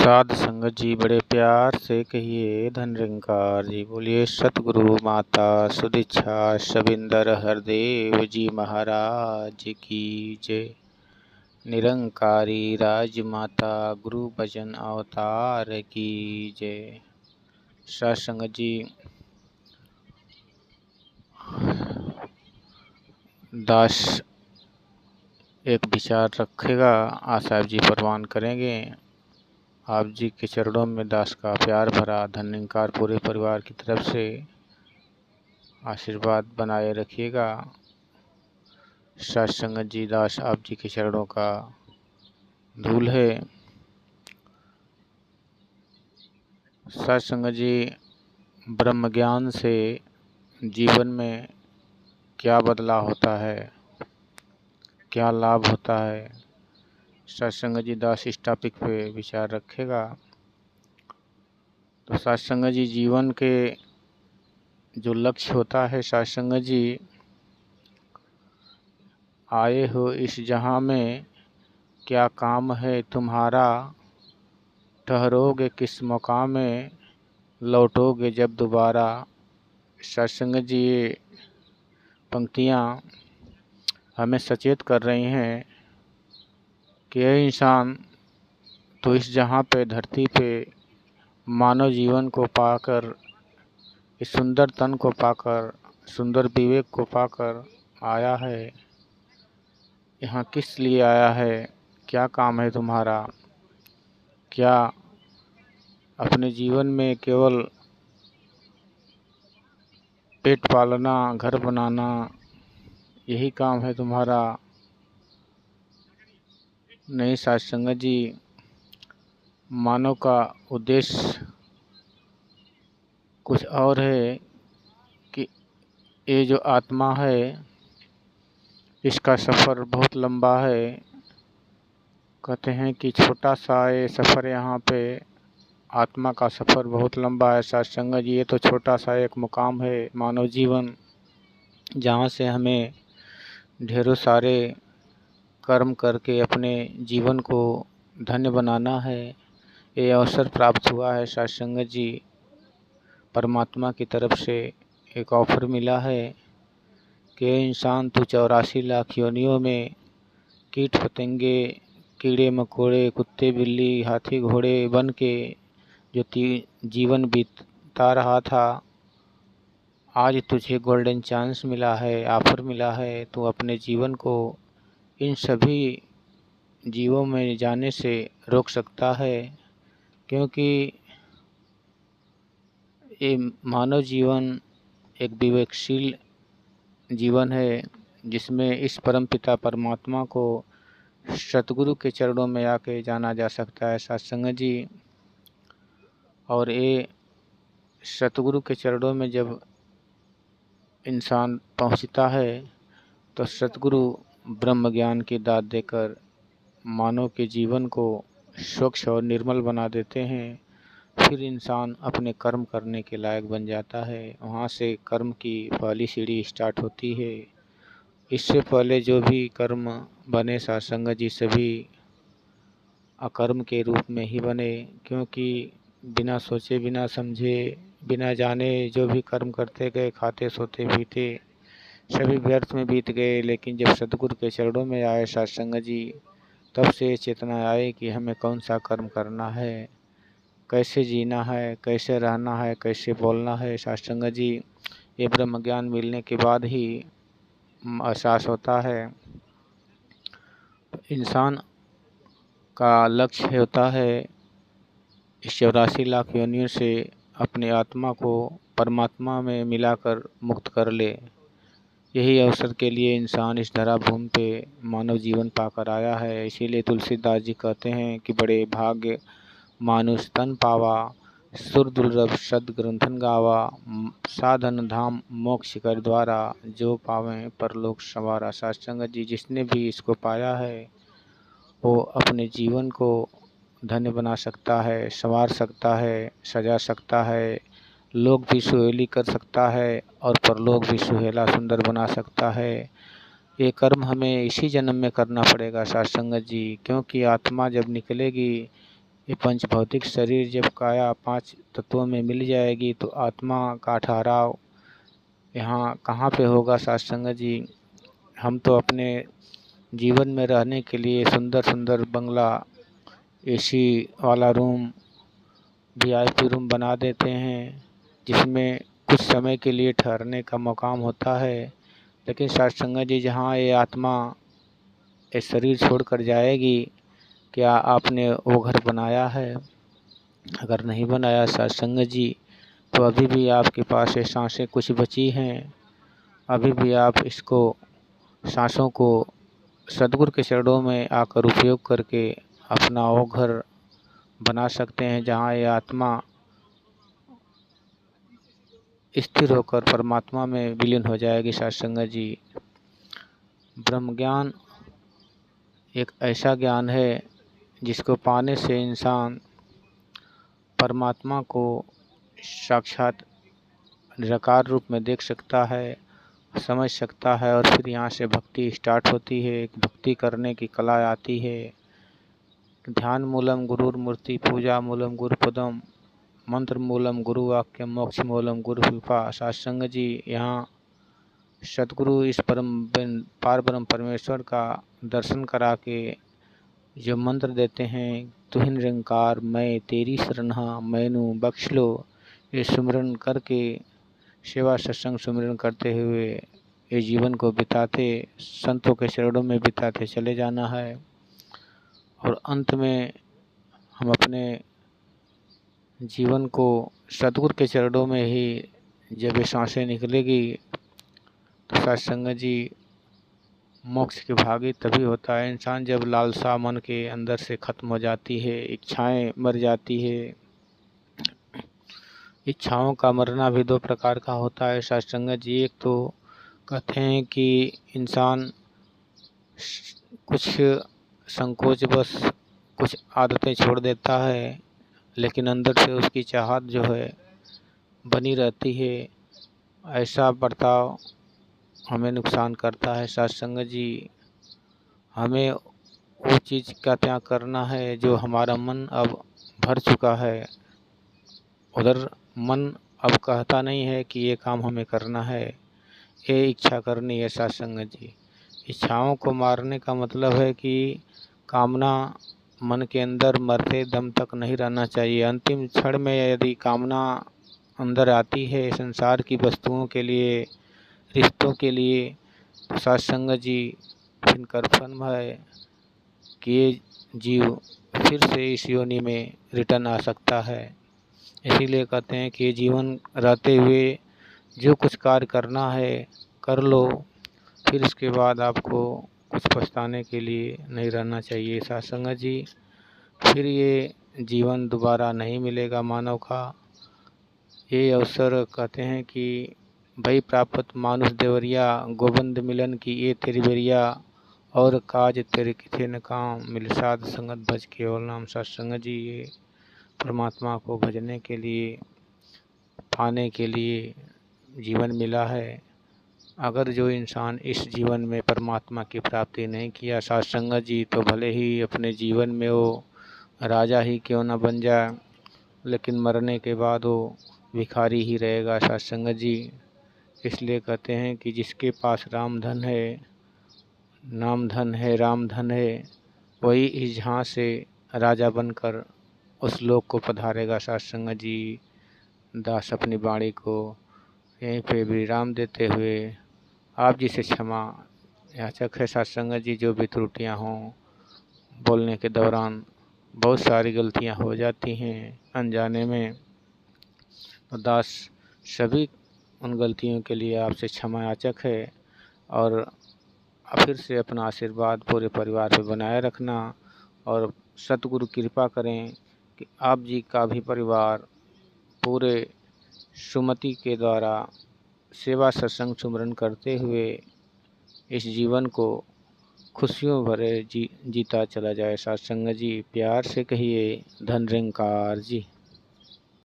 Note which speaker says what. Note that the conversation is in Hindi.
Speaker 1: साध संगत जी बड़े प्यार से कहिए धन निरंकार जी। बोलिए सतगुरु माता सुदीक्षा शबिंदर हरदेव जी महाराज की जय। निरंकारी राजमाता गुरु भजन अवतार की जय। साध संगत जी, दास एक विचार रखेगा, आप साहब जी परवान करेंगे। आप जी के चरणों में दास का प्यार भरा धन निरंकार पूरे परिवार की तरफ से आशीर्वाद बनाए रखिएगा। साध संगत जी, दास आप जी के चरणों का धूल है। साध संगत जी, ब्रह्म ज्ञान से जीवन में क्या बदलाव होता है, क्या लाभ होता है, साध संगत जी दास इस टॉपिक पे विचार रखेगा। तो साध संगत जी, जीवन के जो लक्ष्य होता है, साध संगत जी आए हो इस जहां में, क्या काम है तुम्हारा, ठहरोगे किस मौका में, लौटोगे जब दोबारा। साध संगत जी, ये पंक्तियाँ हमें सचेत कर रही हैं कि यह इंसान तो इस जहां पे धरती पे मानव जीवन को पाकर, इस सुंदर तन को पाकर, सुंदर विवेक को पाकर आया है। यहाँ किस लिए आया है, क्या काम है तुम्हारा, क्या अपने जीवन में केवल पेट पालना, घर बनाना यही काम है तुम्हारा। नहीं साध संगत जी, मानव का उद्देश्य कुछ और है कि ये जो आत्मा है इसका सफ़र बहुत लंबा है। कहते हैं कि छोटा सा ये सफ़र यहाँ पे, आत्मा का सफ़र बहुत लंबा है। साध संगत जी, ये तो छोटा सा एक मुकाम है मानव जीवन, जहाँ से हमें ढेरों सारे कर्म करके अपने जीवन को धन्य बनाना है। ये अवसर प्राप्त हुआ है साध संगत जी, परमात्मा की तरफ से एक ऑफर मिला है कि इंसान तू 84 लाख योनियों में कीट पतंगे, कीड़े मकोड़े, कुत्ते बिल्ली, हाथी घोड़े बन के जो जीवन बीता रहा था, आज तुझे गोल्डन चांस मिला है, ऑफर मिला है। तू अपने जीवन को इन सभी जीवों में जाने से रोक सकता है, क्योंकि ये मानव जीवन एक विवेकशील जीवन है, जिसमें इस परमपिता परमात्मा को सतगुरु के चरणों में आके जाना जा सकता है साध संगत जी। और ये सतगुरु के चरणों में जब इंसान पहुंचता है तो सतगुरु ब्रह्म ज्ञान की दात देकर मानव के जीवन को स्वच्छ और निर्मल बना देते हैं। फिर इंसान अपने कर्म करने के लायक बन जाता है। वहाँ से कर्म की पहली सीढ़ी स्टार्ट होती है। इससे पहले जो भी कर्म बने साध संगत जी, सभी अकर्म के रूप में ही बने, क्योंकि बिना सोचे, बिना समझे, बिना जाने जो भी कर्म करते गए, खाते सोते पीते सभी व्यर्थ में बीत गए। लेकिन जब सतगुरु के चरणों में आए साध संगत जी, तब से चेतना आए कि हमें कौन सा कर्म करना है, कैसे जीना है, कैसे रहना है, कैसे बोलना है। साध संगत जी, ये ब्रह्म ज्ञान मिलने के बाद ही एहसास होता है। इंसान का लक्ष्य होता है इस 84 लाख योनियों से अपने आत्मा को परमात्मा में मिलाकर मुक्त कर ले। यही अवसर के लिए इंसान इस धरा भूमि पे मानव जीवन पाकर आया है। इसीलिए तुलसीदास जी कहते हैं कि बड़े भाग्य मानुष तन पावा, सुर दुर्लभ सद ग्रंथन गावा, साधन धाम मोक्ष कर द्वारा, जो पावे परलोक संवारा। साध संगत जी, जिसने भी इसको पाया है वो अपने जीवन को धन्य बना सकता है, संवार सकता है, सजा सकता है, लोक भी सुहेली कर सकता है और परलोक भी सुहेला सुंदर बना सकता है। ये कर्म हमें इसी जन्म में करना पड़ेगा साध संगत जी, क्योंकि आत्मा जब निकलेगी ये पंच भौतिक शरीर जब काया 5 तत्वों में मिल जाएगी तो आत्मा का ठहराव यहाँ कहाँ पे होगा सत्संग जी। हम तो अपने जीवन में रहने के लिए सुंदर सुंदर बंगला, एसी वाला रूम, वीआईपी रूम बना देते हैं जिसमें कुछ समय के लिए ठहरने का मकाम होता है। लेकिन सत्संग जी जहाँ ये आत्मा ये शरीर छोड़कर जाएगी, क्या आपने वो घर बनाया है? अगर नहीं बनाया सत्संग जी तो अभी भी आपके पास ये सांसें कुछ बची हैं। अभी भी आप इसको सांसों को सद्गुरु के चरणों में आकर उपयोग करके अपना वो घर बना सकते हैं जहाँ ये आत्मा स्थिर होकर परमात्मा में विलीन हो जाएगी। सत्संग जी, ब्रह्म ज्ञान एक ऐसा ज्ञान है जिसको पाने से इंसान परमात्मा को साक्षात निराकार रूप में देख सकता है, समझ सकता है और फिर यहाँ से भक्ति स्टार्ट होती है। एक भक्ति करने की कला आती है। ध्यान मूलम गुरुर मूर्ति, पूजा मूलम गुरुपदम, मंत्र मूलम गुरु वाक्य, मोक्ष मूलम गुरु कृपा। सत्संग जी यहाँ सतगुरु इस पार ब्रह्म परमेश्वर का दर्शन करा के जो मंत्र देते हैं, तुहि निरंकार मैं तेरी शरणा मैनू बख्श लो, ये सुमिरन करके सेवा सत्संग सुमिरन करते हुए ये जीवन को बिताते, संतों के चरणों में बिताते चले जाना है। और अंत में हम अपने जीवन को सतगुरु के चरणों में ही जब ये सांसें निकलेगी तो सत्संग जी मोक्ष के भागी तभी होता है। इंसान जब लालसा मन के अंदर से खत्म हो जाती है, इच्छाएं मर जाती है। इच्छाओं का मरना भी 2 प्रकार का होता है सत्संग जी। एक तो कहते हैं कि इंसान कुछ संकोच बस कुछ आदतें छोड़ देता है, लेकिन अंदर से उसकी चाहत जो है बनी रहती है। ऐसा बर्ताव हमें नुकसान करता है। सत्संग जी, हमें वो चीज़ का त्याग करना है जो हमारा मन अब भर चुका है। उधर मन अब कहता नहीं है कि ये काम हमें करना है, ये इच्छा करनी है। सत्संग जी, इच्छाओं को मारने का मतलब है कि कामना मन के अंदर मरते दम तक नहीं रहना चाहिए। अंतिम क्षण में यदि कामना अंदर आती है संसार की वस्तुओं के लिए, रिश्तों के लिए, तो सत्संग जी फिर कन्फर्म है कि ये जीव फिर से इस योनि में रिटर्न आ सकता है। इसीलिए कहते हैं कि जीवन रहते हुए जो कुछ कार्य करना है कर लो, फिर इसके बाद आपको कुछ पछताने के लिए नहीं रहना चाहिए। सत्संग जी, फिर ये जीवन दोबारा नहीं मिलेगा मानव का। ये अवसर कहते हैं कि भई प्राप्त मानुष देवरिया, गोविंद मिलन की ये तेरी बेरिया, और काज तेरे किथे न काम, मिल साध संगत भज केवल नाम। सत्संग जी, ये परमात्मा को भजने के लिए, पाने के लिए जीवन मिला है। अगर जो इंसान इस जीवन में परमात्मा की प्राप्ति नहीं किया सत्संग जी, तो भले ही अपने जीवन में वो राजा ही क्यों न बन जाए, लेकिन मरने के बाद वो भिखारी ही रहेगा। सत्संग जी, इसलिए कहते हैं कि जिसके पास राम धन है, नाम धन है, राम धन है, वही इस जहाँ से राजा बनकर उस लोक को पधारेगा। सत्संग जी, दास अपनी वाणी को यहीं पे विराम देते हुए आप जी से क्षमा याचक है। सत्संग जी, जो भी त्रुटियाँ हों, बोलने के दौरान बहुत सारी गलतियाँ हो जाती हैं अनजाने में, तो दास सभी उन गलतियों के लिए आपसे क्षमा याचक है। और फिर से अपना आशीर्वाद पूरे परिवार पे बनाए रखना और सतगुरु कृपा करें कि आप जी का भी परिवार पूरे सुमति के द्वारा सेवा सत्संग सुमरन करते हुए इस जीवन को खुशियों भरे जीता चला जाए। सत्संग जी, प्यार से कहिए धन निरंकार जी।